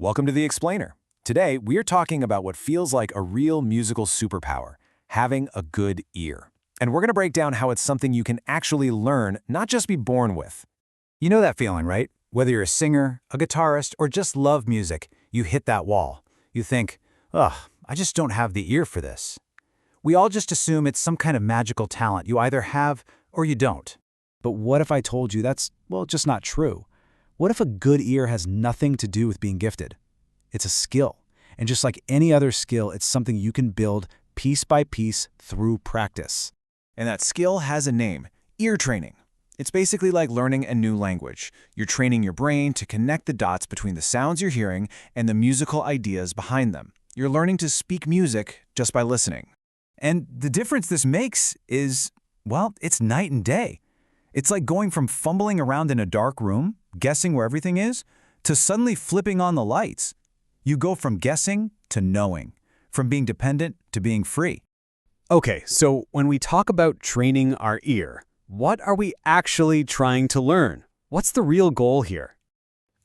Welcome to The Explainer. Today, we're talking about what feels like a real musical superpower, having a good ear. And we're going to break down how it's something you can actually learn, not just be born with. You know that feeling, right? Whether you're a singer, a guitarist, or just love music, you hit that wall. You think, ugh, I just don't have the ear for this. We all just assume it's some kind of magical talent you either have or you don't. But what if I told you that's, just not true? What if a good ear has nothing to do with being gifted? It's a skill. And just like any other skill, it's something you can build piece by piece through practice. And that skill has a name, ear training. It's basically like learning a new language. You're training your brain to connect the dots between the sounds you're hearing and the musical ideas behind them. You're learning to speak music just by listening. And the difference this makes is, it's night and day. It's like going from fumbling around in a dark room, guessing where everything is, to suddenly flipping on the lights. You go from guessing to knowing, from being dependent to being free. Okay, so when we talk about training our ear, what are we actually trying to learn? What's the real goal here?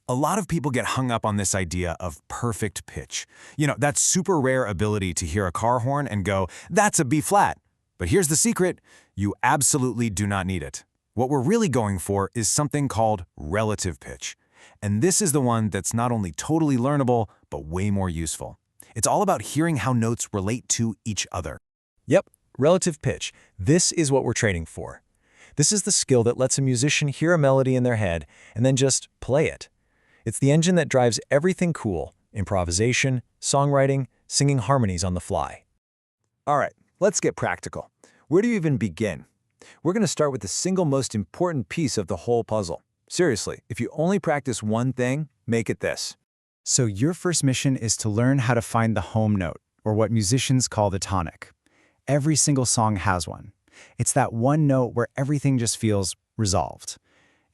A lot of people get hung up on this idea of perfect pitch. That super rare ability to hear a car horn and go, that's a B flat. But here's the secret, you absolutely do not need it. What we're really going for is something called relative pitch. And this is the one that's not only totally learnable, but way more useful. It's all about hearing how notes relate to each other. Yep, relative pitch. This is what we're training for. This is the skill that lets a musician hear a melody in their head and then just play it. It's the engine that drives everything cool: improvisation, songwriting, singing harmonies on the fly. All right, let's get practical. Where do you even begin? We're going to start with the single most important piece of the whole puzzle. Seriously, if you only practice one thing, make it this. So your first mission is to learn how to find the home note, or what musicians call the tonic. Every single song has one. It's that one note where everything just feels resolved.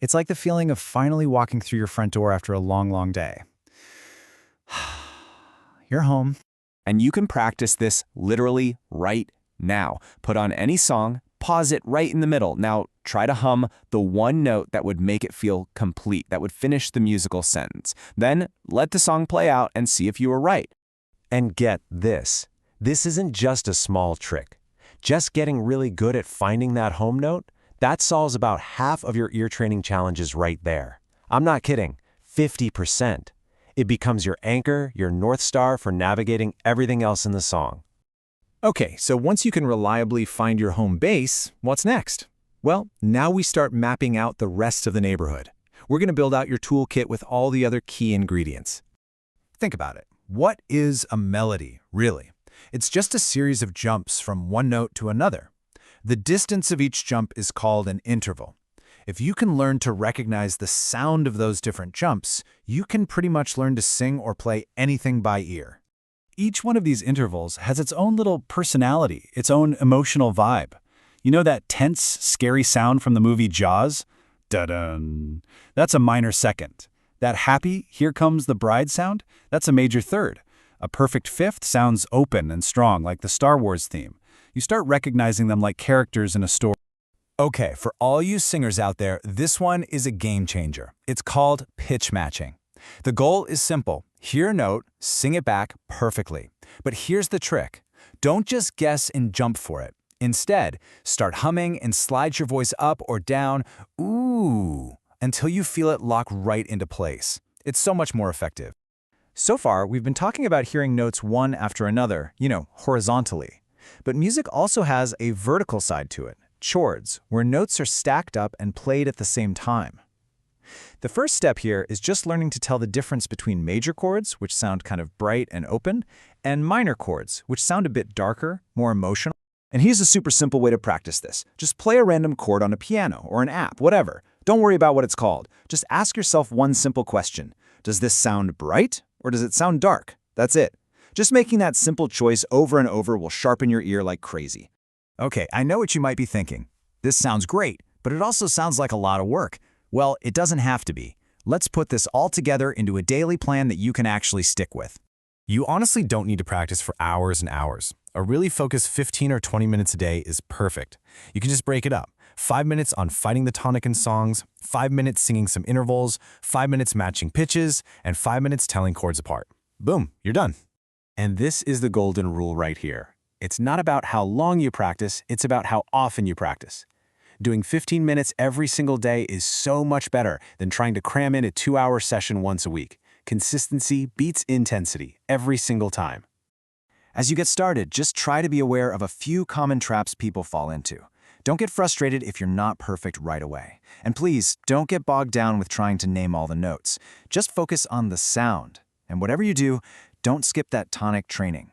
It's like the feeling of finally walking through your front door after a long, long day. You're home. And you can practice this literally right now. Put on any song, pause it right in the middle. Now, try to hum the one note that would make it feel complete, that would finish the musical sentence. Then, let the song play out and see if you were right. And get this. This isn't just a small trick. Just getting really good at finding that home note, that solves about half of your ear training challenges right there. I'm not kidding, 50%. It becomes your anchor, your North Star for navigating everything else in the song. Okay, so once you can reliably find your home base, what's next? Well, now we start mapping out the rest of the neighborhood. We're going to build out your toolkit with all the other key ingredients. Think about it. What is a melody, really? It's just a series of jumps from one note to another. The distance of each jump is called an interval. If you can learn to recognize the sound of those different jumps, you can pretty much learn to sing or play anything by ear. Each one of these intervals has its own little personality, its own emotional vibe. You know that tense, scary sound from the movie Jaws? Da-dun. That's a minor second. That happy, here comes the bride sound? That's a major third. A perfect fifth sounds open and strong, like the Star Wars theme. You start recognizing them like characters in a story. Okay, for all you singers out there, this one is a game changer. It's called pitch matching. The goal is simple. Hear a note, sing it back perfectly. But here's the trick. Don't just guess and jump for it. Instead, start humming and slide your voice up or down, ooh, until you feel it lock right into place. It's so much more effective. So far, we've been talking about hearing notes one after another, horizontally. But music also has a vertical side to it, chords, where notes are stacked up and played at the same time. The first step here is just learning to tell the difference between major chords, which sound kind of bright and open, and minor chords, which sound a bit darker, more emotional. And here's a super simple way to practice this. Just play a random chord on a piano or an app, whatever. Don't worry about what it's called. Just ask yourself one simple question. Does this sound bright or does it sound dark? That's it. Just making that simple choice over and over will sharpen your ear like crazy. Okay, I know what you might be thinking. This sounds great, but it also sounds like a lot of work. Well, it doesn't have to be. Let's put this all together into a daily plan that you can actually stick with. You honestly don't need to practice for hours and hours. A really focused 15 or 20 minutes a day is perfect. You can just break it up. 5 minutes on fighting the tonic in songs, 5 minutes singing some intervals, 5 minutes matching pitches, and 5 minutes telling chords apart. Boom, you're done. And this is the golden rule right here. It's not about how long you practice, it's about how often you practice. Doing 15 minutes every single day is so much better than trying to cram in a 2-hour session once a week. Consistency beats intensity every single time. As you get started, just try to be aware of a few common traps people fall into. Don't get frustrated if you're not perfect right away. And please, don't get bogged down with trying to name all the notes. Just focus on the sound. And whatever you do, don't skip that tonic training.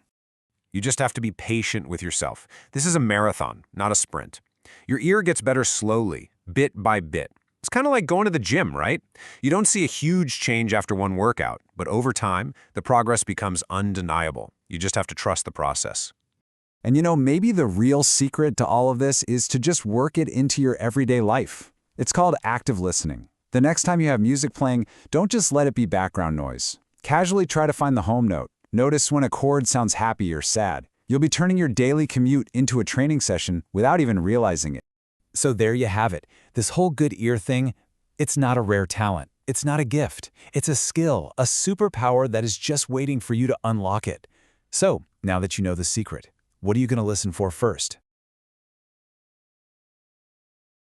You just have to be patient with yourself. This is a marathon, not a sprint. Your ear gets better slowly, bit by bit. It's kind of like going to the gym, right? You don't see a huge change after one workout, but over time, the progress becomes undeniable. You just have to trust the process. And maybe the real secret to all of this is to just work it into your everyday life. It's called active listening. The next time you have music playing, don't just let it be background noise. Casually try to find the home note. Notice when a chord sounds happy or sad. You'll be turning your daily commute into a training session without even realizing it. So there you have it. This whole good ear thing, it's not a rare talent. It's not a gift. It's a skill, a superpower that is just waiting for you to unlock it. So, now that you know the secret, what are you going to listen for first?